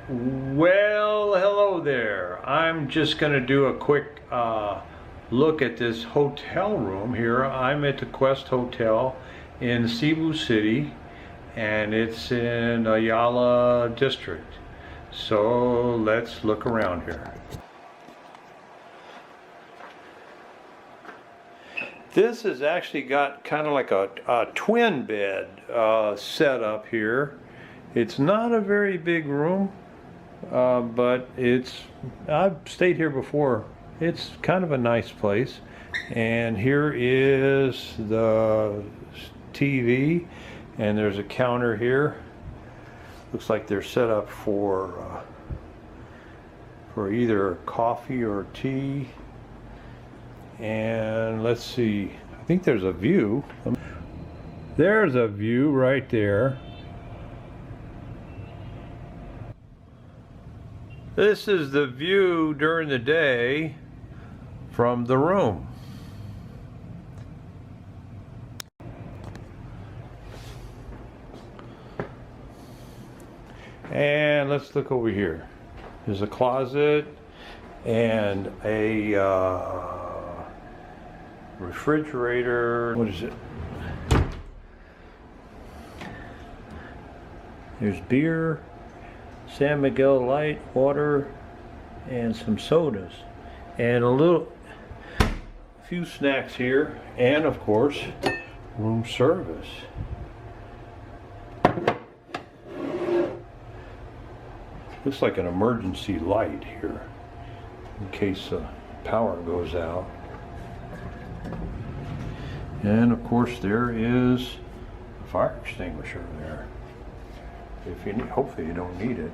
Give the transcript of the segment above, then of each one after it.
Well, hello there. I'm just going to do a quick look at this hotel room here. I'm at the Quest Hotel in Cebu City, and it's in Ayala District. So let's look around here. This has actually got kind of like a twin bed set up here. It's not a very big room. But I've stayed here before. It's kind of a nice place. And here is the TV, and there's a counter here. Looks like they're set up for either coffee or tea. And let's see, I think there's a view. There's a view right there. This is the view during the day from the room. And let's look over here. There's a closet and a refrigerator. What is it? There's beer, San Miguel Light, water, and some sodas, and a few snacks here, and of course, room service. Looks like an emergency light here, in case the power goes out. And of course, there is a fire extinguisher there. If you need, hopefully you don't need it.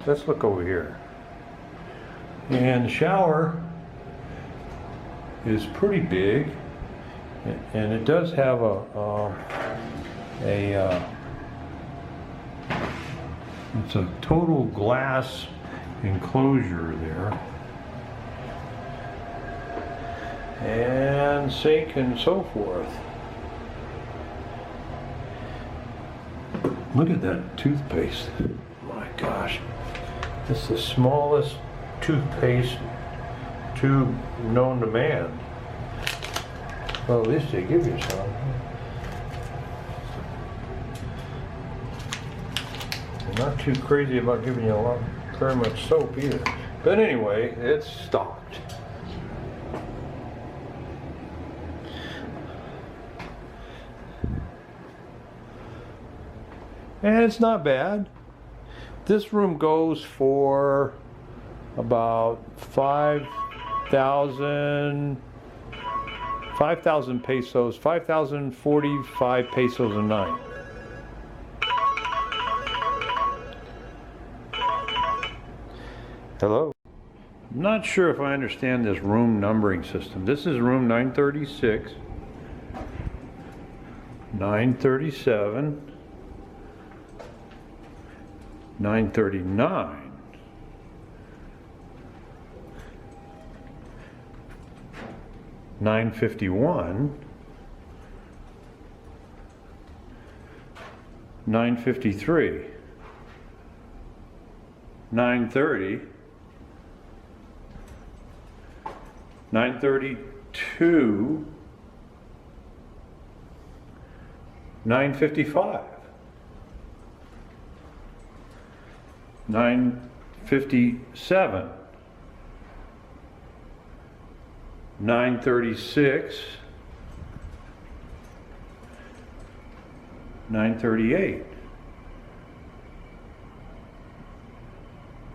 Let's look over here. And the shower is pretty big, and it does have it's a total glass enclosure there, and sink and so forth. Look at that toothpaste. My gosh. This is the smallest toothpaste tube known to man. Well, at least they give you some. They're not too crazy about giving you very much soap either. But anyway, it's stocked. And it's not bad. This room goes for about 5,000 pesos, 5,045 pesos a night. Hello? I'm not sure if I understand this room numbering system. This is room 936, 937, 939, 951, 953, 930, 932, 955. 957, 936, 938,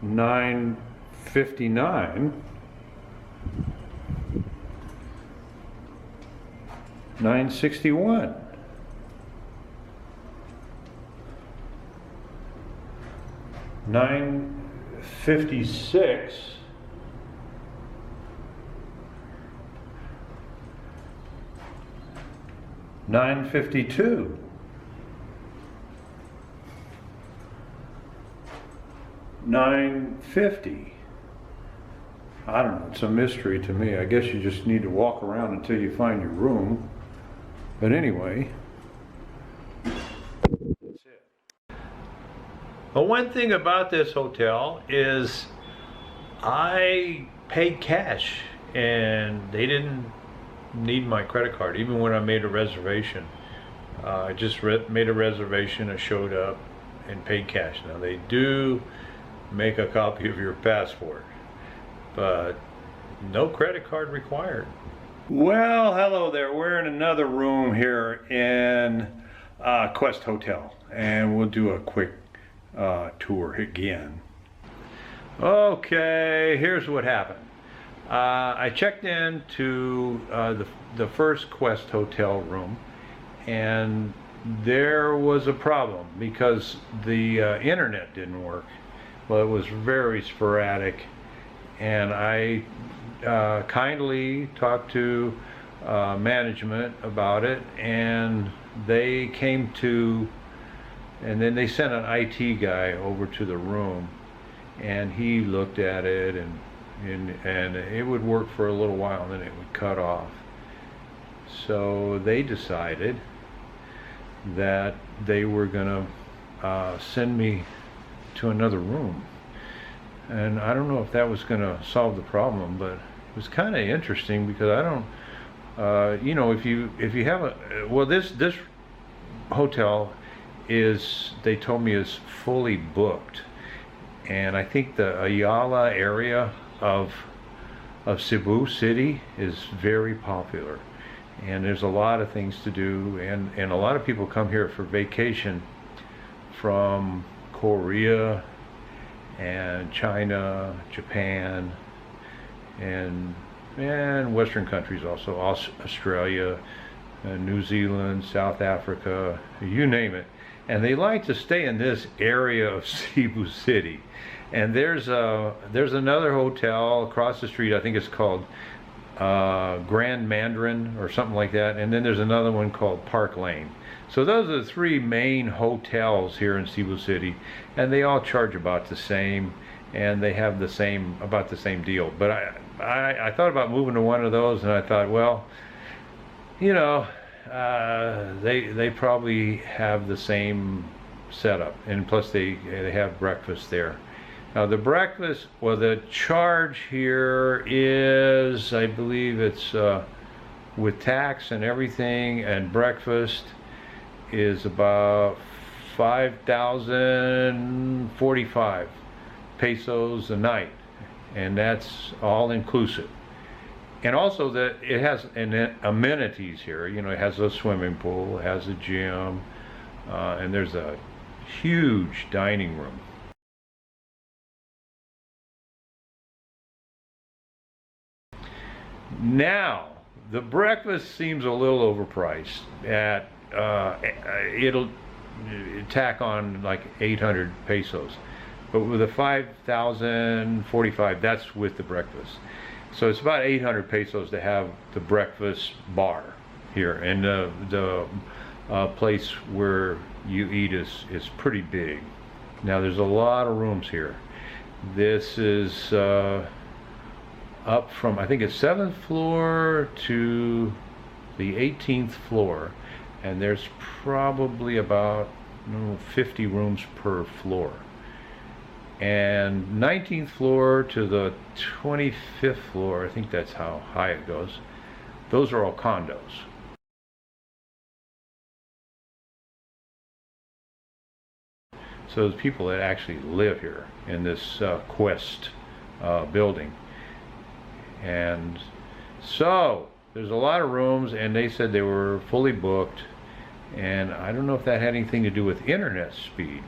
959, 961, 956, 952, 950. I don't know, it's a mystery to me. I guess you just need to walk around until you find your room. But anyway, that's it. Well, one thing about this hotel is I paid cash and they didn't need my credit card even when I made a reservation. I just made a reservation, I showed up and paid cash. Now they do make a copy of your passport, but no credit card required. Well, hello there. We're in another room here in Quest Hotel, and we'll do a quick tour again. Okay, here's what happened. I checked into the first Quest Hotel room, and there was a problem because the internet didn't work. Well, it was very sporadic, and I kindly talked to management about it, and they came to, and then they sent an IT guy over to the room, and he looked at it, and it would work for a little while, and then it would cut off. So they decided that they were gonna send me to another room, and I don't know if that was gonna solve the problem, but it was kind of interesting because I don't, you know, if you have a, well, this hotel is, they told me, is fully booked, and I think the Ayala area of Cebu City is very popular, and there's a lot of things to do, and a lot of people come here for vacation from Korea and China, Japan, and Western countries also, Australia, New Zealand, South Africa, you name it. And they like to stay in this area of Cebu City. And there's another hotel across the street, I think it's called Grand Mandarin or something like that, and then there's another one called Park Lane. So those are the three main hotels here in Cebu City, and they all charge about the same, and they have about the same deal. But I thought about moving to one of those, and I thought, well, you know, they probably have the same setup, and plus they have breakfast there. Now the breakfast, well, the charge here is, I believe it's with tax and everything, and breakfast is about 5,045 pesos a night, and that's all inclusive. And also that it has amenities here. You know, it has a swimming pool, it has a gym, and there's a huge dining room. Now, the breakfast seems a little overpriced. It'll tack on like 800 pesos, but with a 5,045, that's with the breakfast. So it's about 800 pesos to have the breakfast bar here, and the place where you eat is pretty big. Now there's a lot of rooms here. This is up from, I think it's 7th floor to the 18th floor, and there's probably about 50 rooms per floor. And 19th floor to the 25th floor, I think that's how high it goes, those are all condos. So there's people that actually live here in this Quest building. And so there's a lot of rooms, and they said they were fully booked, and I don't know if that had anything to do with internet speed.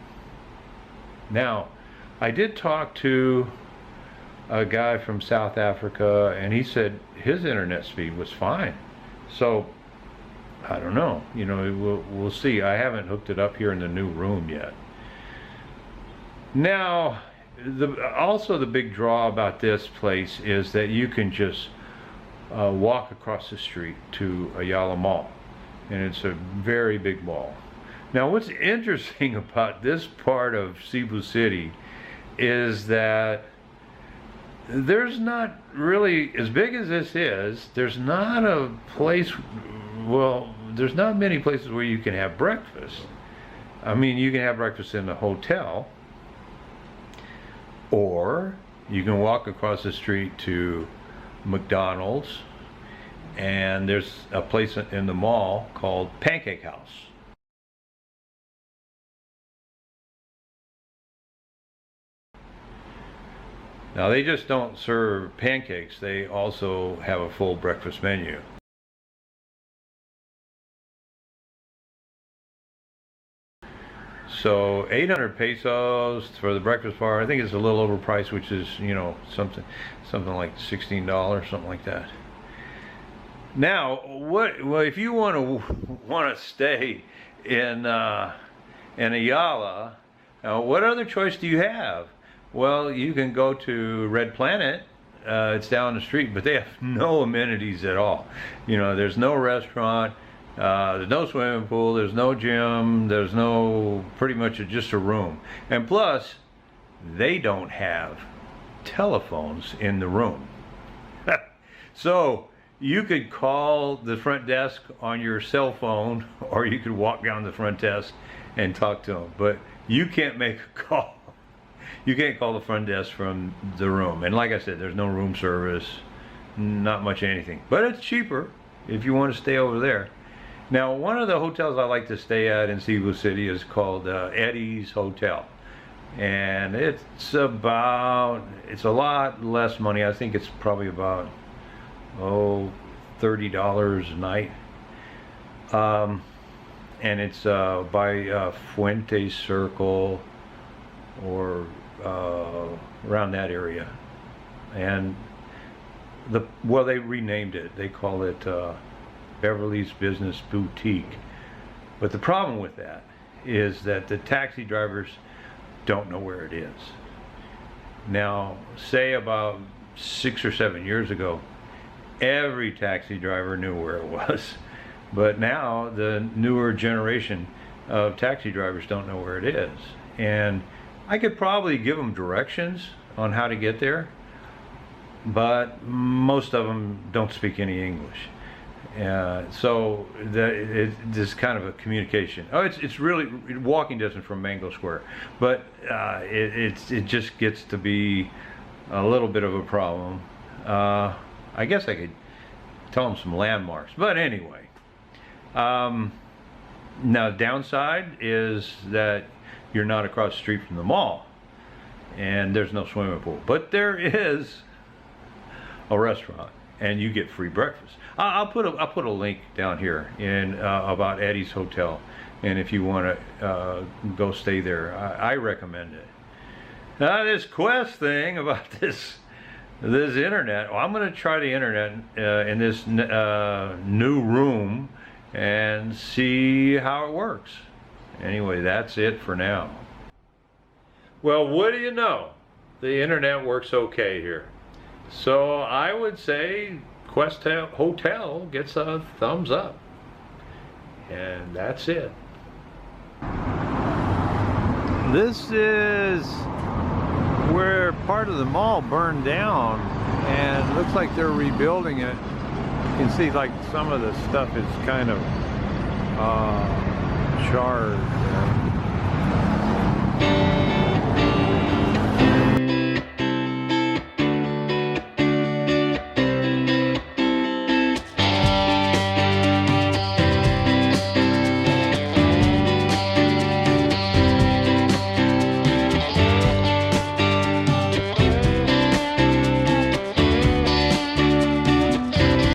Now, I did talk to a guy from South Africa, and he said his internet speed was fine. So I don't know, you know, we'll see. I haven't hooked it up here in the new room yet. Now, also the big draw about this place is that you can just walk across the street to Ayala Mall, and it's a very big mall. Now, what's interesting about this part of Cebu City is that there's not really, as big as this is, there's not a place, well, there's not many places where you can have breakfast. I mean, you can have breakfast in the hotel, Or you can walk across the street to McDonald's, and there's a place in the mall called Pancake House. Now they just don't serve pancakes, they also have a full breakfast menu. So 800 pesos for the breakfast bar. I think it's a little overpriced, which is, you know, something like $16, something like that. Now, well, if you want to stay in Ayala, what other choice do you have? Well, you can go to Red Planet. It's down the street, but they have no amenities at all. You know, there's no restaurant. There's no swimming pool, there's no gym, there's no, pretty much just a room. And plus, they don't have telephones in the room. So, you could call the front desk on your cell phone, or you could walk down the front desk and talk to them. But you can't make a call. You can't call the front desk from the room. And like I said, there's no room service, not much anything. But it's cheaper if you want to stay over there. Now, one of the hotels I like to stay at in Cebu City is called Eddie's Hotel. And it's a lot less money. I think it's probably about, $30 a night. And it's by Fuente Circle, or around that area. And well, they renamed it. They call it Beverly's Business Boutique. But the problem with that is that the taxi drivers don't know where it is. Now, say about 6 or 7 years ago, every taxi driver knew where it was. But now the newer generation of taxi drivers don't know where it is. And I could probably give them directions on how to get there, but most of them don't speak any English. So it's kind of a communication. It's really walking distance from Mango Square, but it just gets to be a little bit of a problem. I guess I could tell them some landmarks, but anyway. Now, downside is that you're not across the street from the mall, and there's no swimming pool, but there is a restaurant, and you get free breakfast. I'll put a link down here in about Eddie's Hotel, and if you want to go stay there, I recommend it. Now, this Quest thing about this internet, well, I'm going to try the internet in this new room and see how it works. Anyway, that's it for now. Well, what do you know? The internet works okay here. So I would say Quest Hotel gets a thumbs up. And that's it. This is where part of the mall burned down, and it looks like they're rebuilding it. You can see like some of the stuff is kind of charred.